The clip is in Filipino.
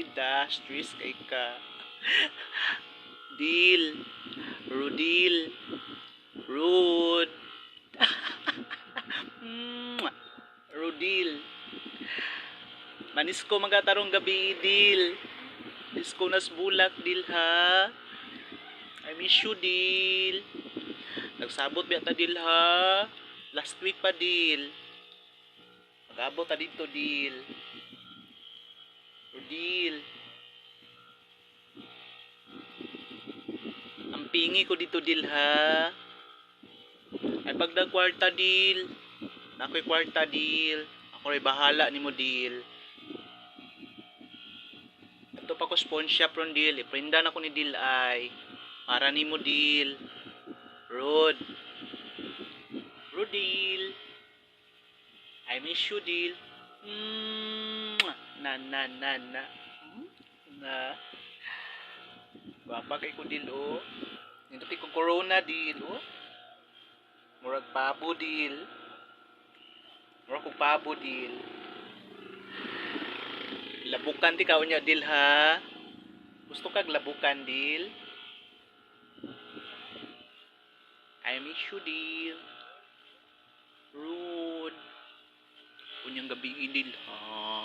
Ay, dash, stress kay ka. Deal. Rudil. Rude. Rudil. Manis ko magatarong gabi, Dil. Disko nas bulak, Dil, ha? I miss you, Dil. Nagsabot ba ta, Dil, ha? Last week pa, Dil. Mag-abot ta dito, Dil. Dil. Ang pingi ko dito, Dil, ha? Ay pag nagkwarta, Dil. Nako'y kwarta, Dil. Ako rin bahala ni mo, Dil. Ito pa ko sponge shop ron, Dil. Iprindan ako ni Dil ay. Para ni mo, Dil. Rod. Rodil. I miss you, Dil. Na. Na. Gwapa kay ko, Dil, oh. Nindot ko corona, Dil, oh. Murag pabo, Dil. Murag kong pabo, Dil. Labukan ti ka unya, Dil, ha? Gusto kag labukan, Dil? I miss you, Dil. Rude. Unyang gabi, Dil, ha?